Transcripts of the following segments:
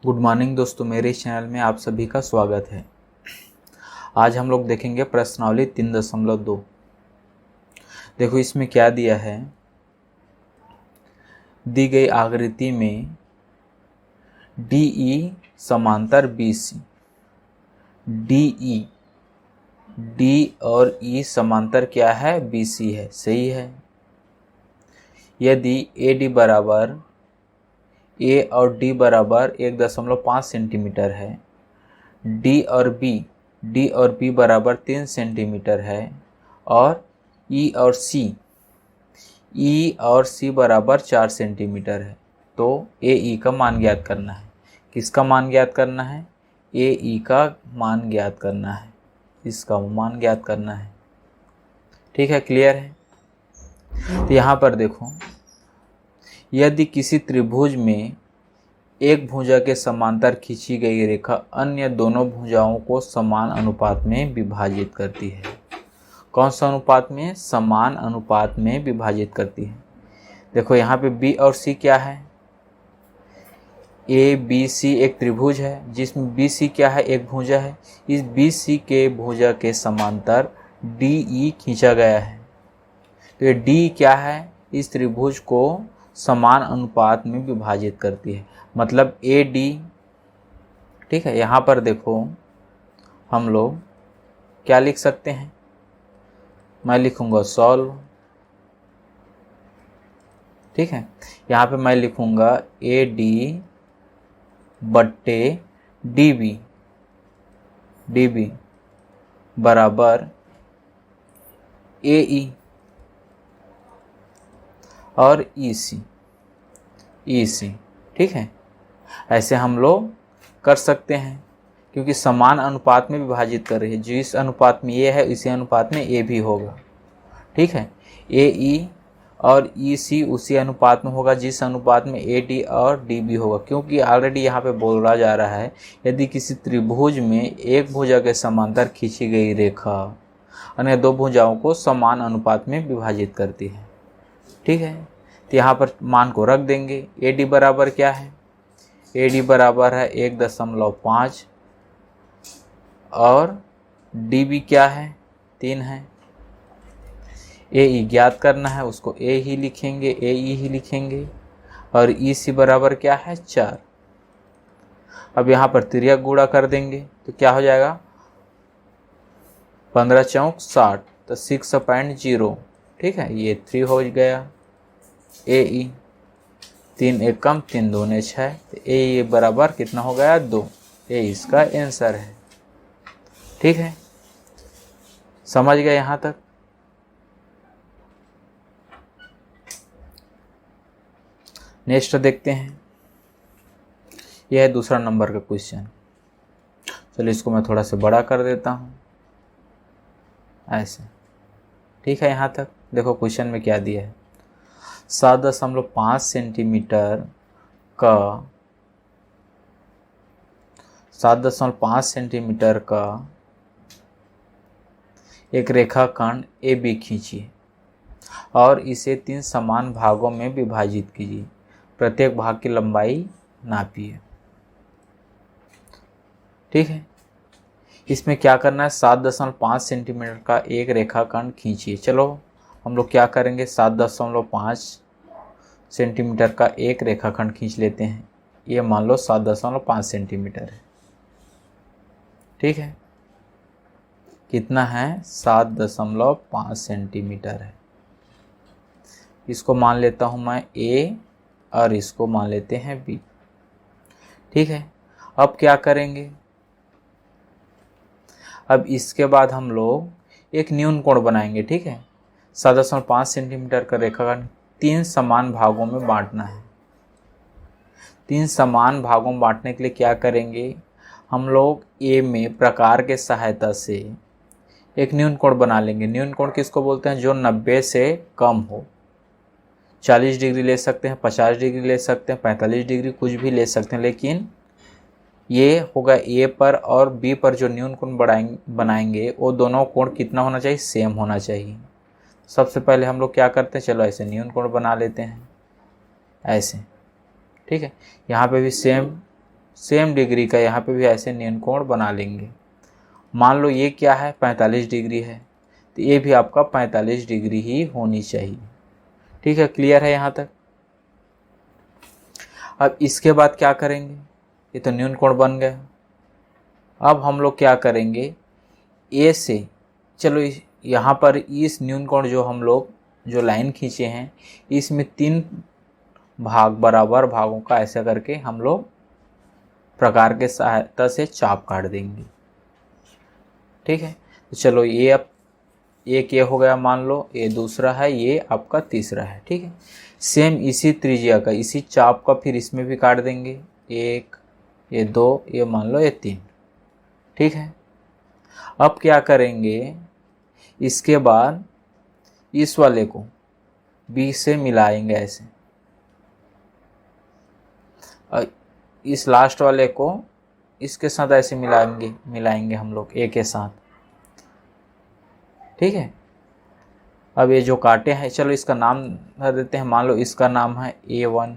Good morning दोस्तों, मेरे channel में आप सभी का स्वागत है। आज हम लोग देखेंगे प्रश्नावली 3.2। देखो इसमें क्या दिया है। दी गई आकृति में DE समांतर BC, D और E समांतर क्या है? BC है। सही है। यदि AD बराबर A और D बराबर 1.5 सेंटीमीटर है, D और B बराबर 3 सेंटीमीटर है और E और C बराबर 4 सेंटीमीटर है, तो AE का मान ज्ञात करना है। किसका मान ज्ञात करना है? AE का मान ज्ञात करना है, इसका मान ज्ञात करना है। ठीक है, क्लियर है। तो यहाँ पर देखो, यदि किसी त्रिभुज में एक भुजा के समांतर खींची गई रेखा अन्य दोनों भुजाओं को समान अनुपात में विभाजित करती है। कौन सा अनुपात में? समान अनुपात में विभाजित करती है। देखो यहाँ पे B और C क्या है? ABC एक त्रिभुज है जिसमें BC क्या है? एक भुजा है। इस BC के भुजा के समांतर DE खींचा गया है, तो ये D क्या है? इस त्रिभुज को समान अनुपात में विभाजित करती है, मतलब AD। ठीक है, यहाँ पर देखो हम लोग क्या लिख सकते हैं? मैं लिखूंगा सॉल्व। ठीक है, यहाँ पे मैं लिखूंगा AD बट्टे DB बराबर AE और EC। ठीक है, ऐसे हम लोग कर सकते हैं क्योंकि समान अनुपात में विभाजित कर रही है। जिस अनुपात में ये है इसी अनुपात में ए भी होगा। ठीक है, AE और EC उसी अनुपात में होगा जिस अनुपात में AD और DB होगा, क्योंकि ऑलरेडी यहाँ पे बोला जा रहा है यदि किसी त्रिभुज में एक भुजा के समांतर खींची गई रेखा अन्य दो भुजाओं को समान अनुपात में विभाजित करती है। ठीक है, तो यहाँ पर मान को रख देंगे। AD बराबर क्या है? AD बराबर है 1.5 और DB क्या है? 3 है। AE ज्ञात करना है, उसको AE ही लिखेंगे और EC बराबर क्या है? 4। अब यहाँ पर तिर्यक गुणा कर देंगे तो क्या हो जाएगा? 15 चौक 60, तो 6.0। ठीक है, ये 3 हो गया। AE 3 1 कम 3 दूने 6, तो AE बराबर कितना हो गया? 2। ये इसका आंसर है। ठीक है, समझ गए यहाँ तक? नेक्स्ट देखते हैं। यह है दूसरा नंबर का क्वेश्चन। चलिए इसको मैं थोड़ा सा बड़ा कर देता हूँ ऐसे। ठीक है, यहाँ तक देखो क्वेश्चन में क्या दिया है। 7.5 सेंटीमीटर का एक रेखाखंड AB खींचिए और इसे 3 समान भागों में विभाजित कीजिए। प्रत्येक भाग की लंबाई नापिए। ठीक है, इसमें क्या करना है? 7.5 सेंटीमीटर का एक रेखाखंड खींचिए। चलो हम लोग क्या करेंगे? 7.5 सेंटीमीटर का एक रेखाखंड खींच लेते हैं। ये मान लो 7.5 सेंटीमीटर है। ठीक है, कितना है? 7.5 सेंटीमीटर है। इसको मान लेता हूँ मैं A और इसको मान लेते हैं B। ठीक है, अब क्या करेंगे? अब इसके बाद हम लोग एक न्यून कोण बनाएंगे। ठीक है, 7.5 सेंटीमीटर का रेखाखंड 3 समान भागों में बांटना है। 3 समान भागों में बांटने के लिए क्या करेंगे? हम लोग A में प्रकार के सहायता से एक न्यून कोण बना लेंगे। न्यून कोण किसको बोलते हैं? जो 90 से कम हो। 40 डिग्री ले सकते हैं, 50 डिग्री ले सकते हैं, 45 डिग्री, कुछ भी ले सकते हैं, लेकिन ये होगा A पर और B पर जो न्यून कोण बनाएंगे वो दोनों कोण कितना होना चाहिए? सेम होना चाहिए। सबसे पहले हम लोग क्या करते हैं? चलो ऐसे न्यून कोण बना लेते हैं ऐसे। ठीक है, यहाँ पे भी सेम सेम डिग्री का यहाँ पे भी ऐसे न्यून कोण बना लेंगे। मान लो ये क्या है, 45 डिग्री है, तो ये भी आपका 45 डिग्री ही होनी चाहिए। ठीक है, क्लियर है यहाँ तक। अब इसके बाद क्या करेंगे, ये तो न्यून कोण बन गया। अब हम लोग क्या करेंगे, ए से चलो यहाँ पर इस न्यून कोण जो हम लोग जो लाइन खींचे हैं, इसमें 3 भाग बराबर भागों का ऐसा करके हम लोग प्रकार के सहायता से चाप काट देंगे। ठीक है, तो चलो ये अब एक ये हो गया, मान लो ये दूसरा है, ये आपका तीसरा है। ठीक है, सेम इसी त्रिज्या का इसी चाप का फिर इसमें भी काट देंगे, 1, ये 2, ये मान लो ये 3। ठीक है, अब क्या करेंगे, इसके बाद इस वाले को बी से मिलाएंगे ऐसे, और इस लास्ट वाले को इसके साथ ऐसे मिलाएंगे हम लोग ए के साथ। ठीक है, अब ये जो काटे हैं, चलो इसका नाम भर देते हैं। मान लो इसका नाम है A1,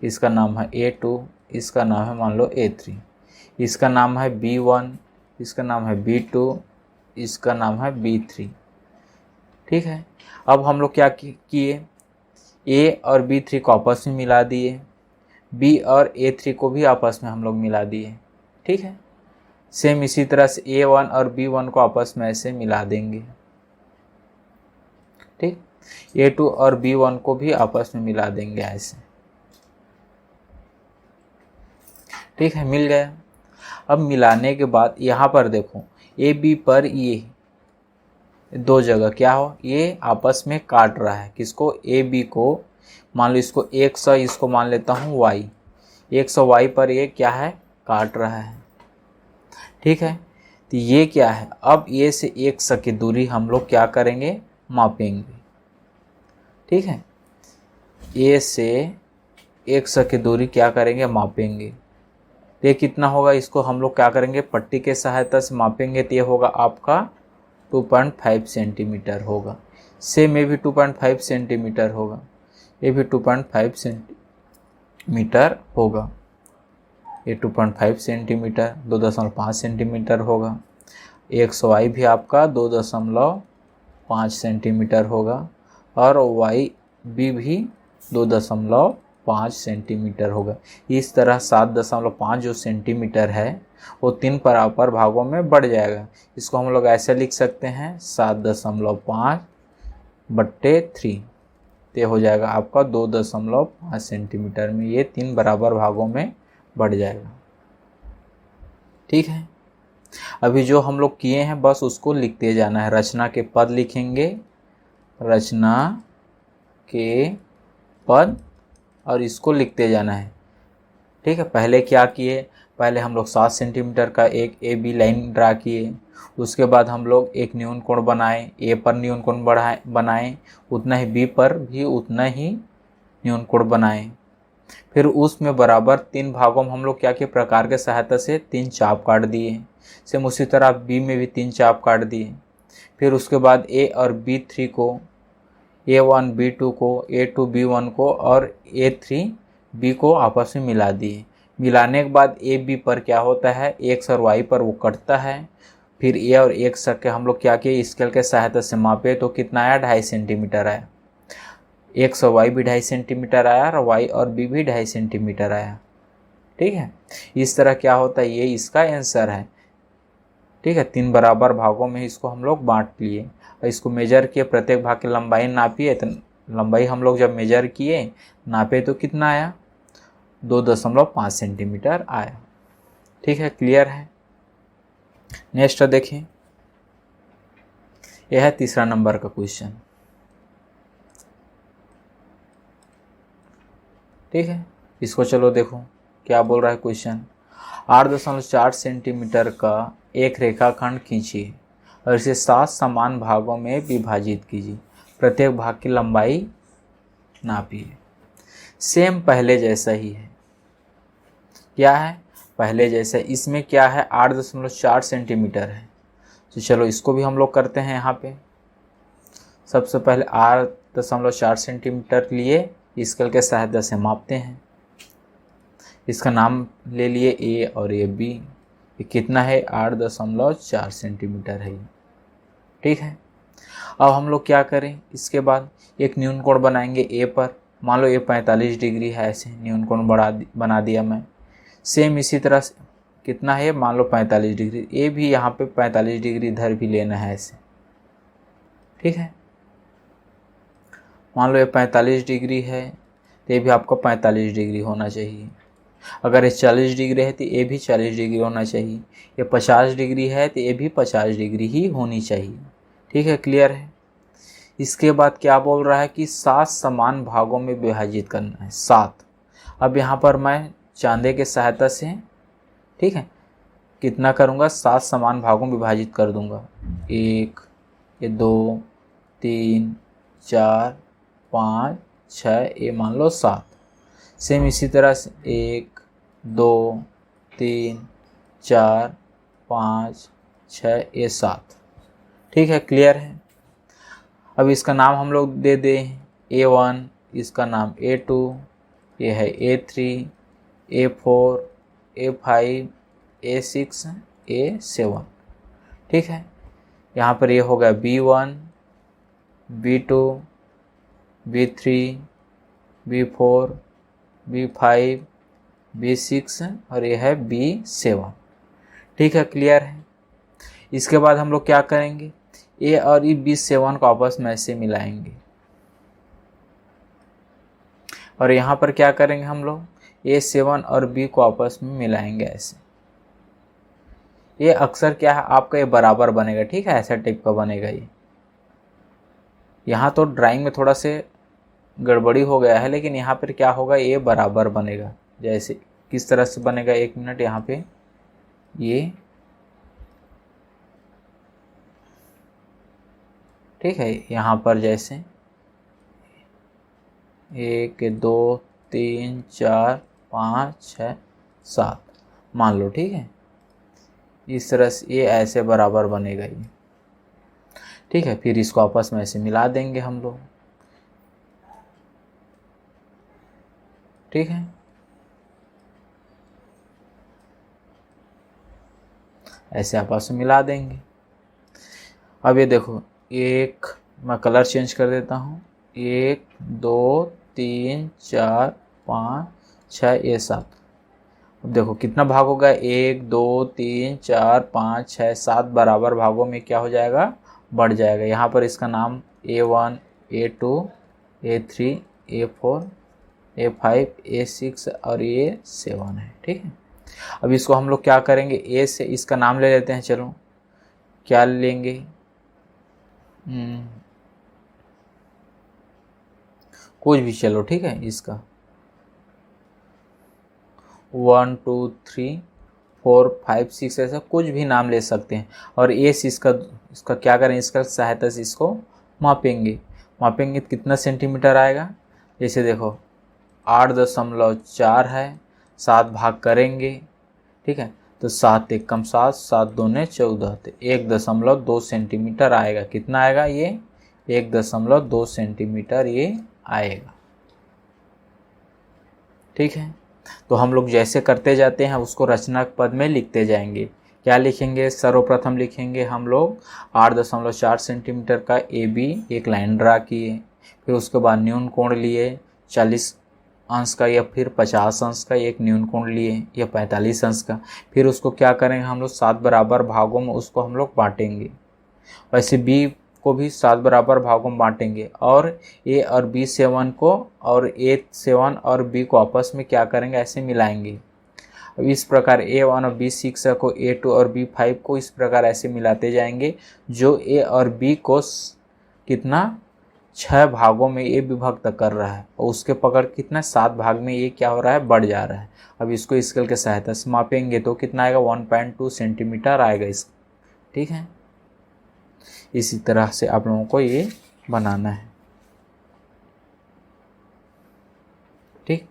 इसका नाम है A2, इसका नाम है मान लो A3, इसका नाम है B1, इसका नाम है B2, इसका नाम है B3। ठीक है, अब हम लोग क्या किए, A और B3 को आपस में मिला दिए, B और A3 को भी आपस में हम लोग मिला दिए। ठीक है, सेम इसी तरह से A1 और B1 को आपस में ऐसे मिला देंगे। ठीक, A2 और B1 को भी आपस में मिला देंगे ऐसे। ठीक है, मिल गया। अब मिलाने के बाद यहाँ पर देखो, AB पर ये 2 जगह क्या हो, ये आपस में काट रहा है। किसको, AB को। मान लो इसको X और इसको मान लेता हूँ Y, X और Y पर ये क्या है, काट रहा है। ठीक है, तो ये क्या है, अब ये से X की दूरी हम लोग क्या करेंगे, मापेंगे। ठीक है, ए से X की दूरी क्या करेंगे, मापेंगे। ये कितना होगा, इसको हम लोग क्या करेंगे, पट्टी के सहायता से मापेंगे, तो ये होगा आपका 2.5 सेंटीमीटर होगा। सेम ये भी 2.5 सेंटीमीटर होगा, ये भी 2.5 सेंटीमीटर होगा, ये 2.5 सेंटीमीटर, 2.5 सेंटीमीटर होगा। X Y भी आपका 2.5 सेंटीमीटर होगा, और YB भी 2.5 सेंटीमीटर होगा। इस तरह 7.5 जो सेंटीमीटर है वो 3 बराबर भागों में बढ़ जाएगा। इसको हम लोग ऐसे लिख सकते हैं, 7.5/3, तो हो जाएगा आपका 2.5 सेंटीमीटर में ये 3 बराबर भागों में बढ़ जाएगा। ठीक है, अभी जो हम लोग किए हैं बस उसको लिखते जाना है। रचना के पद लिखेंगे, रचना के पद, और इसको लिखते जाना है। ठीक है, पहले क्या किए, पहले हम लोग 7 सेंटीमीटर का एक AB लाइन ड्रा किए, उसके बाद हम लोग एक न्यून कोण बनाए, A पर न्यून कोण बनाए, उतना ही B पर भी उतना ही न्यून कोण बनाए। फिर उसमें बराबर 3 भागों में हम लोग क्या किए, प्रकार के सहायता से 3 चाप काट दिए। सेम उसी तरह B में भी 3 चाप काट दिए। फिर उसके बाद A और B3 को, A1 B2 को, A2 B1 को और A3 B को आपस में मिला दिए। मिलाने के बाद AB पर क्या होता है, X और Y पर वो कटता है। फिर A और X के हम लोग क्या किए, स्केल के सहायता से मापे, तो कितना आया, 2.5 सेंटीमीटर आया। X और Y भी 2.5 सेंटीमीटर आया, और Y और B भी 2.5 सेंटीमीटर आया। ठीक है, इस तरह क्या होता है, ये इसका आंसर है। ठीक है, 3 बराबर भागों में इसको हम लोग बांट लिए, और इसको मेजर किए, प्रत्येक भाग की लंबाई नापिए, तो लंबाई हम लोग जब मेजर किए, नापे, तो कितना आया, 2.5 सेंटीमीटर आया। ठीक है, क्लियर है। नेक्स्ट देखें, यह है तीसरा नंबर का क्वेश्चन। ठीक है, इसको चलो देखो क्या बोल रहा है क्वेश्चन। 8.4 सेंटीमीटर का एक रेखाखंड खींचिए और इसे 7 समान भागों में विभाजित कीजिए। प्रत्येक भाग की लंबाई नापिए। सेम पहले जैसा ही है। क्या है, पहले जैसा। इसमें क्या है, 8.4 सेंटीमीटर है। तो चलो इसको भी हम लोग करते हैं। यहाँ पे सबसे पहले 8.4 सेंटीमीटर लिए स्केल के सहायता से मापते हैं। इसका नाम ले लिए ए और ये बी। ये कितना है 8.4 सेंटीमीटर है ये, ठीक है। अब हम लोग क्या करें, इसके बाद एक न्यून कोण बनाएंगे ए पर। मान लो ये 45 डिग्री है, ऐसे न्यून कोण बना दिया मैं। सेम इसी तरह से कितना है, मान लो 45 डिग्री, ए भी यहाँ पे 45 डिग्री इधर भी लेना है ऐसे, ठीक है। मान लो ये 45 डिग्री है तो ये भी आपको 45 डिग्री होना चाहिए। अगर ये 40 डिग्री है तो ये भी 40 डिग्री होना चाहिए। ये 50 डिग्री है तो ये भी 50 डिग्री ही होनी चाहिए, ठीक है। क्लियर है। इसके बाद क्या बोल रहा है कि 7 समान भागों में विभाजित करना है, 7। अब यहाँ पर मैं चांदे के सहायता से, ठीक है, कितना करूँगा, 7 समान भागों में विभाजित कर दूंगा। 1, ये 2, 3, 4, 5, 6, ये मान लो 7। सेम इसी तरह से 1, 2, 3, 4, 5, 6, ये 7, ठीक है। क्लियर है। अब इसका नाम हम लोग दे दें A1, इसका नाम A2, ये है A3, A4, A5, A6, A7, ठीक है। यहाँ पर ये हो गया B1, B2, B3, B4, B5, B6 और ये है B7, ठीक है। क्लियर है। इसके बाद हम लोग क्या करेंगे, ए और ई B7 को आपस में ऐसे मिलाएंगे और यहाँ पर क्या करेंगे हम लोग, A7 और B को आपस में मिलाएंगे ऐसे। ये अक्सर क्या है आपका, ये बराबर बनेगा, ठीक है, ऐसा टाइप का बनेगा ये। यहाँ तो ड्राइंग में थोड़ा से गड़बड़ी हो गया है, लेकिन यहाँ पर क्या होगा, ये बराबर बनेगा। जैसे किस तरह से बनेगा, 1 मिनट, यहाँ पे ये, ठीक है। यहाँ पर जैसे 1, 2, 3, 4, 5, 6, 7 मान लो, ठीक है। इस तरह से ये ऐसे बराबर बनेगा ये, ठीक है। फिर इसको आपस में ऐसे मिला देंगे हम लोग, ठीक है। ऐसे आपस में मिला देंगे। अब ये देखो, एक मैं कलर चेंज कर देता हूँ, 1, 2, 3, 4, 5, 6, ये 7। अब देखो कितना भाग होगा, 1, 2, 3, 4, 5, 6, 7 बराबर भागों में क्या हो जाएगा, बढ़ जाएगा। यहाँ पर इसका नाम A1, A2, A3, A4, A5, A6 और A7 है, ठीक है। अब इसको हम लोग क्या करेंगे, ए से इसका नाम ले लेते हैं। चलो क्या लेंगे, कुछ भी चलो, ठीक है। इसका 1, 2, 3, 4, 5, 6 ऐसा कुछ भी नाम ले सकते हैं। और ए से इसका क्या करें, इसका सहायता से इसको मापेंगे। मापेंगे तो कितना सेंटीमीटर आएगा, जैसे देखो 8.4 है, 7 भाग करेंगे, ठीक है। तो 7 एकम 7, 7 दूने 14, तो 1.2 सेंटीमीटर आएगा। कितना आएगा, ये 1.2 सेंटीमीटर ये आएगा, ठीक है। तो हम लोग जैसे करते जाते हैं उसको रचनाक पद में लिखते जाएंगे। क्या लिखेंगे, सर्वप्रथम लिखेंगे हम लोग 8.4 सेंटीमीटर का AB एक लाइन ड्रा किए। फिर उसके बाद न्यून कोण लिए 40 अंश का या फिर 50 अंश का, एक न्यून कोण लिए या 45 अंश का। फिर उसको क्या करेंगे हम लोग, 7 बराबर भागों में उसको हम लोग बांटेंगे। वैसे B को भी 7 बराबर भागों में बांटेंगे और A और B7 को और A7 और B को आपस में क्या करेंगे, ऐसे मिलाएंगे। अब इस प्रकार A1 और B6 को A2 और B5 को इस प्रकार ऐसे मिलाते जाएंगे, जो A और B को कितना 6 भागों में ये विभक्त कर रहा है और उसके पकड़ कितना 7 भाग में ये क्या हो रहा है, बढ़ जा रहा है। अब इसको स्केल के सहायता से मापेंगे तो कितना आएगा, 1.2 सेंटीमीटर आएगा इस, ठीक है। इसी तरह से आप लोगों को ये बनाना है, ठीक।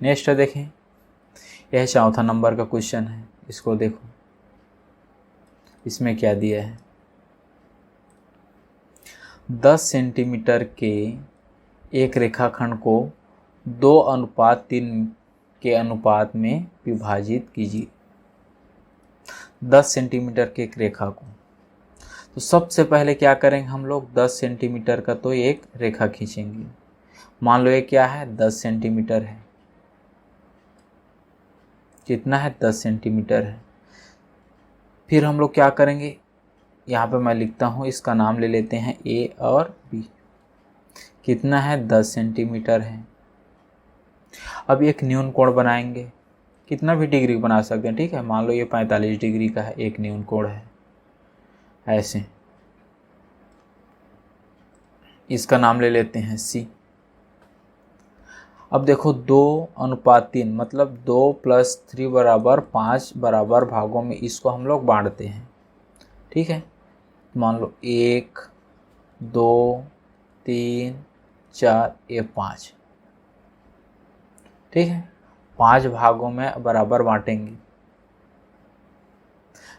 नेक्स्ट देखें, यह 4था नंबर का क्वेश्चन है। इसको देखो, इसमें क्या दिया है, 10 सेंटीमीटर के एक रेखाखंड को 2:3 के अनुपात में विभाजित कीजिए 10 सेंटीमीटर के एक रेखा को। तो सबसे पहले क्या करेंगे हम लोग, 10 सेंटीमीटर का तो एक रेखा खींचेंगे। मान लो ये क्या है, 10 सेंटीमीटर है। कितना है, 10 सेंटीमीटर है। फिर हम लोग क्या करेंगे, यहाँ पे मैं लिखता हूँ, इसका नाम ले लेते हैं ए और बी। कितना है, 10 सेंटीमीटर है। अब एक न्यून कोण बनाएंगे, कितना भी डिग्री बना सकते हैं, ठीक है। मान लो ये 45 डिग्री का है, एक न्यून कोण है ऐसे। इसका नाम ले लेते हैं सी। अब देखो 2:3 मतलब 2 + 3 = 5 बराबर भागों में इसको हम लोग बांटते हैं, ठीक है। मान लो 1 2 3 4 ये 5, ठीक है। 5 भागों में बराबर बांटेंगे।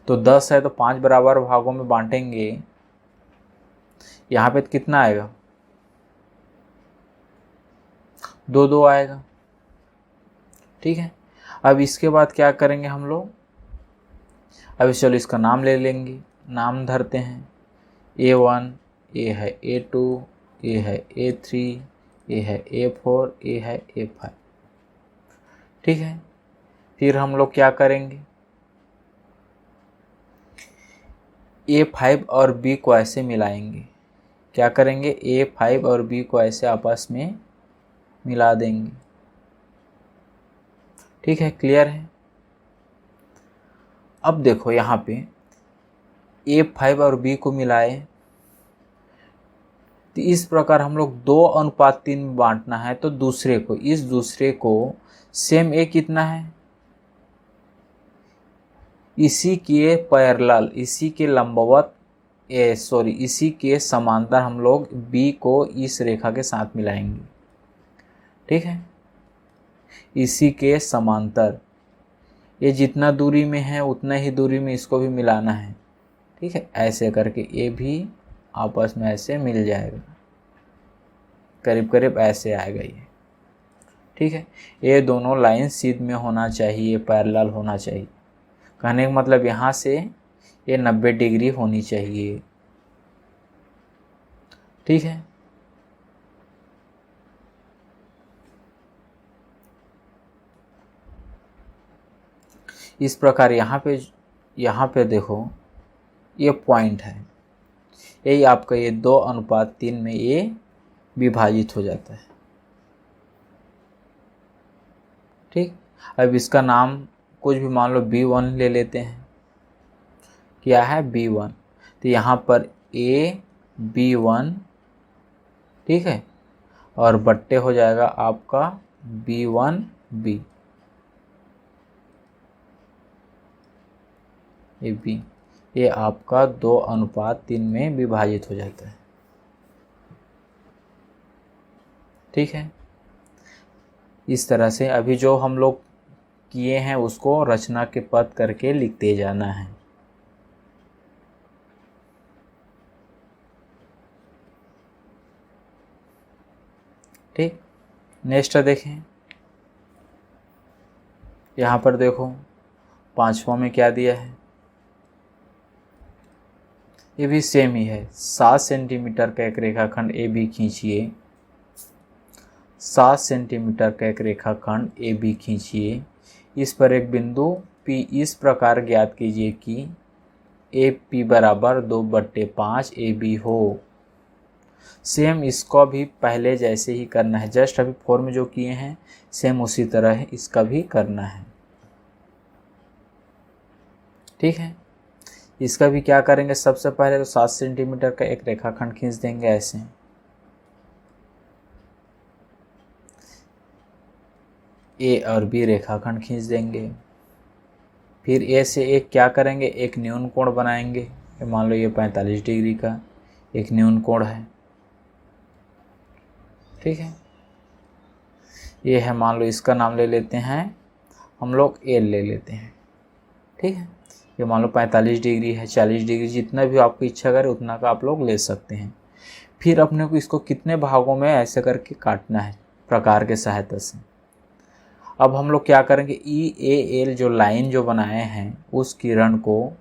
तो 10 है तो 5 बराबर भागों में बांटेंगे। यहाँ पे कितना आएगा, 2 आएगा, ठीक है। अब इसके बाद क्या करेंगे हम लोग, अब चलो इसका नाम ले लेंगे, नाम धरते हैं। A1, ये है A2, ये है A3, ये है A4, ये है A5, ठीक है। फिर हम लोग क्या करेंगे, A5 और B को ऐसे मिलाएंगे। क्या करेंगे, A5 और B को ऐसे आपस में मिला देंगे, ठीक है। क्लियर है। अब देखो यहाँ पे A5 और B को मिलाए, तो इस प्रकार हम लोग 2:3 में बांटना है। तो इस दूसरे को सेम A कितना है, इसी के पैरेलल, इसी के लंबवत, इसी के समांतर हम लोग B को इस रेखा के साथ मिलाएंगे, ठीक है। इसी के समांतर, ये जितना दूरी में है उतना ही दूरी में इसको भी मिलाना है, ठीक है। ऐसे करके ये भी आपस में ऐसे मिल जाएगा, करीब करीब ऐसे आएगा ये, ठीक है। ये दोनों लाइन सीध में होना चाहिए, पैरेलल होना चाहिए। कहने का मतलब यहाँ से ये 90 डिग्री होनी चाहिए, ठीक है। इस प्रकार यहाँ पे देखो ये पॉइंट है, यही आपका ये 2:3 में ये विभाजित हो जाता है, ठीक। अब इसका नाम कुछ भी मान लो B1 ले लेते हैं। क्या है, B1। तो यहाँ पर B1, ठीक है, और बट्टे हो जाएगा आपका B1B, ये B, ये आपका 2:3 में विभाजित हो जाता है, ठीक है। इस तरह से अभी जो हम लोग किए हैं उसको रचना के पद करके लिखते जाना है, ठीक। नेक्स्ट देखें, यहाँ पर देखो 5वां में क्या दिया है, ये भी सेम ही है। 7 सेंटीमीटर का एक रेखाखंड ए बी खींचिए। 7 सेंटीमीटर का एक रेखाखंड ए बी खींचिए। इस पर एक बिंदु P इस प्रकार ज्ञात कीजिए कि AP = 2/5 AB हो। सेम इसको भी पहले जैसे ही करना है, जस्ट अभी 4 में जो किए हैं सेम उसी तरह है, इसका भी करना है, ठीक है। इसका भी क्या करेंगे, सबसे पहले तो 7 सेंटीमीटर का एक रेखाखंड खींच देंगे ऐसे। A और B रेखाखंड खींच देंगे। फिर A से एक क्या करेंगे, एक न्यून कोण बनाएंगे। मान लो ये 45 डिग्री का एक न्यून कोण है, ठीक है। ये है, मान लो इसका नाम ले लेते हैं हम लोग, A ले लेते हैं, ठीक है। ये मान लो 45 डिग्री है, 40 डिग्री, जितना भी आपकी इच्छा करे उतना का आप लोग ले सकते हैं। फिर अपने को इसको कितने भागों में ऐसे करके काटना है प्रकार के सहायता से। अब हम लोग क्या करेंगे, ई ए एल जो लाइन जो बनाए हैं उस किरण को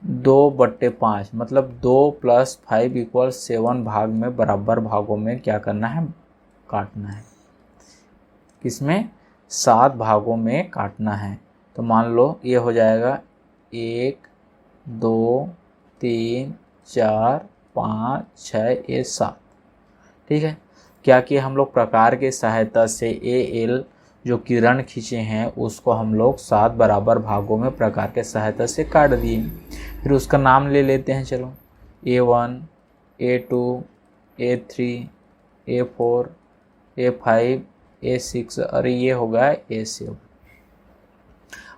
2/5 मतलब 2 + 5 = 7 भाग में बराबर भागों में क्या करना है, काटना है। किसमें, 7 भागों में काटना है। तो मान लो ये हो जाएगा 1 2 3 4 5 6 ये 7। ठीक है, क्या किया हम लोग, प्रकार की सहायता से ए एल जो किरण खींचे हैं उसको हम लोग 7 बराबर भागों में प्रकार के सहायता से काट दिए। फिर उसका नाम ले लेते हैं, चलो A1 A2 A3 A4 A5 A6 और ये होगा A7।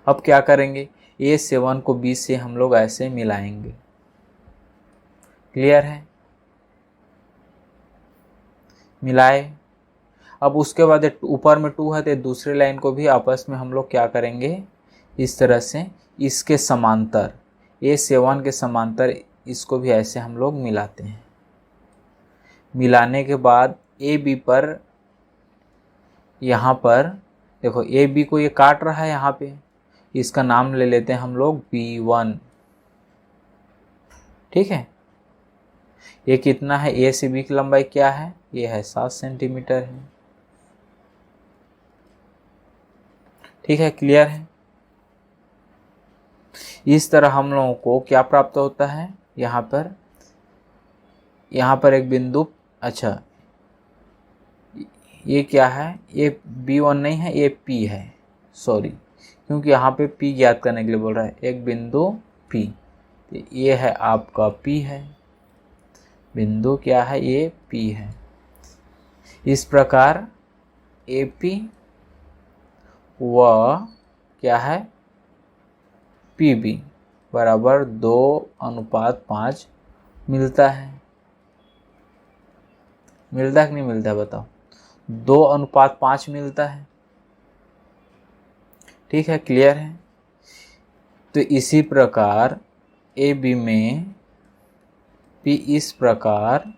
अब क्या करेंगे, A7 को B से हम लोग ऐसे मिलाएंगे। क्लियर है, मिलाए। अब उसके बाद ऊपर में 2 है तो दूसरी लाइन को भी आपस में हम लोग क्या करेंगे, इस तरह से इसके समांतर A7 के समांतर इसको भी ऐसे हम लोग मिलाते हैं। मिलाने के बाद AB पर, यहाँ पर देखो AB को ये काट रहा है, यहाँ पे इसका नाम ले लेते हैं हम लोग B1। ठीक है, ये कितना है, A से B की लंबाई क्या है, ये है 7 सेंटीमीटर है। ठीक है, क्लियर है। इस तरह हम लोगों को क्या प्राप्त होता है, यहाँ पर एक बिंदु, अच्छा ये क्या है, ये B1 नहीं है, ये P है, सॉरी, क्योंकि यहाँ पे P ज्ञात करने के लिए बोल रहा है, एक बिंदु P, तो ये है आपका P है, बिंदु क्या है, ये P है। इस प्रकार AP व क्या है PB बराबर 2:5 मिलता है। मिलता है कि नहीं मिलता है, बताओ, 2:5 मिलता है। ठीक है, क्लियर है। तो इसी प्रकार AB में P इस प्रकार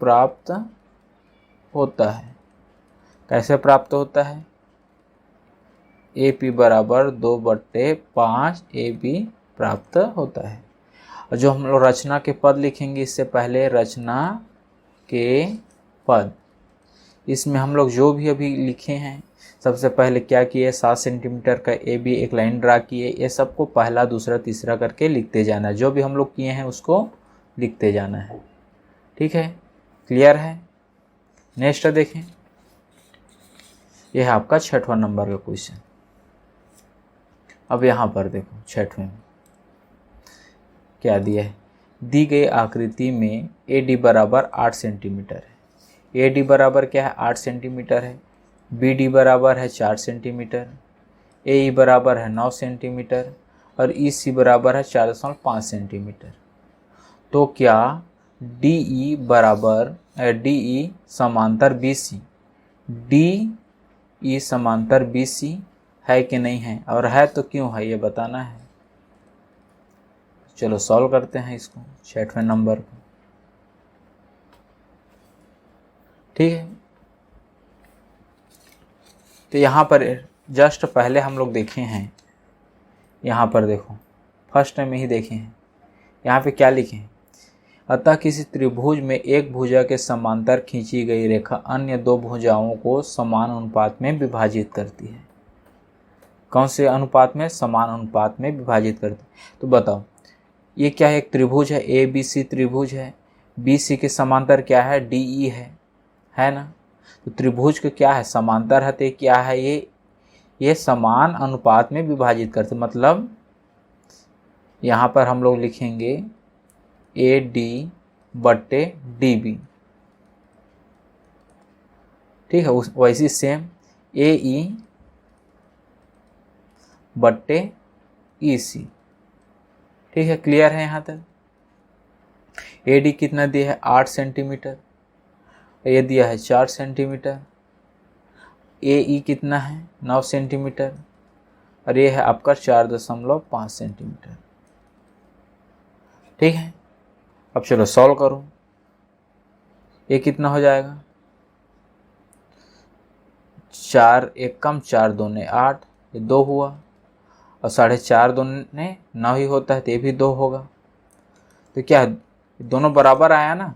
प्राप्त होता है। कैसे प्राप्त होता है, AP बराबर 2/5 AB प्राप्त होता है। और जो हम लोग रचना के पद लिखेंगे, इससे पहले रचना के पद, इसमें हम लोग जो भी अभी लिखे हैं, सबसे पहले क्या किए, 7 सेंटीमीटर का AB एक लाइन ड्रा किए। ये सबको पहला दूसरा तीसरा करके लिखते जाना है, जो भी हम लोग किए हैं उसको लिखते जाना है। ठीक है, क्लियर है। नेक्स्ट देखें, यह है आपका 6वां नंबर का क्वेश्चन। अब यहाँ पर देखो 6वें में क्या दिया है, दी गई आकृति में AD बराबर 8 सेंटीमीटर है। AD बराबर क्या है, 8 सेंटीमीटर है। BD बराबर है 4 सेंटीमीटर। AE बराबर है 9 सेंटीमीटर और EC बराबर है 4.5 सेंटीमीटर। तो क्या DE समांतर BC, DE समांतर BC है कि नहीं है, और है तो क्यों है, ये बताना है। चलो सॉल्व करते हैं इसको, 6वें नंबर को। ठीक है, तो यहाँ पर जस्ट पहले हम लोग देखे हैं, यहाँ पर देखो फर्स्ट में ही देखे हैं, यहाँ पे क्या लिखे हैं, अतः किसी त्रिभुज में एक भुजा के समांतर खींची गई रेखा अन्य 2 भुजाओं को समान अनुपात में विभाजित करती है। कौन से अनुपात में, समान अनुपात में विभाजित करती है। तो बताओ ये क्या है, एक त्रिभुज है, ABC त्रिभुज है, BC के समांतर क्या है, DE है ना। तो त्रिभुज के क्या है, समांतर है, तो क्या है, ये समान अनुपात में विभाजित करते, मतलब यहाँ पर हम लोग लिखेंगे AD/DB। ठीक है, वैसी सेम AE/EC। ठीक है, क्लियर है। यहाँ तक AD कितना दिया है, 8 सेंटीमीटर, ये दिया है 4 सेंटीमीटर। AE कितना है, 9 सेंटीमीटर, और ये है आपका 4.5 सेंटीमीटर। ठीक है, अब चलो सॉल्व करो। ये कितना हो जाएगा, 4 एक कम 4 दूने 8, ये 2 हुआ, और 4.5 दूने 9 ही होता है, तो ये भी 2 होगा। तो क्या दोनों बराबर आया ना,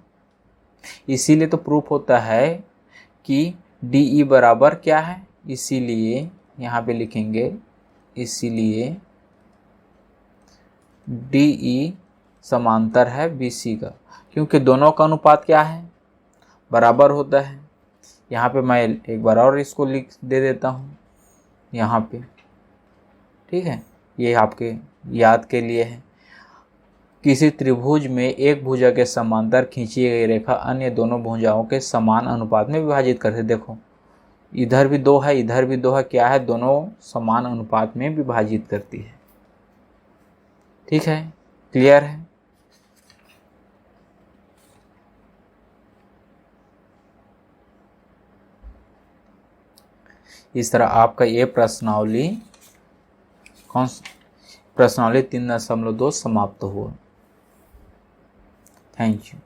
इसीलिए तो प्रूफ होता है कि डी ई बराबर क्या है, इसीलिए यहाँ पे लिखेंगे, इसीलिए डी ई समांतर है बी सी का, क्योंकि दोनों का अनुपात क्या है, बराबर होता है। यहाँ पे मैं एक बार और इसको लिख दे देता हूँ यहाँ पे, ठीक है, ये आपके याद के लिए है। किसी त्रिभुज में एक भुजा के समांतर खींची गई रेखा अन्य दोनों भुजाओं के समान अनुपात में विभाजित करते, देखो इधर भी 2 है, इधर भी 2 है, क्या है, दोनों समान अनुपात में विभाजित करती है। ठीक है, क्लियर है। इस तरह आपका ये प्रश्नावली प्रश्नावली 3.2 समाप्त हुआ। Thank you.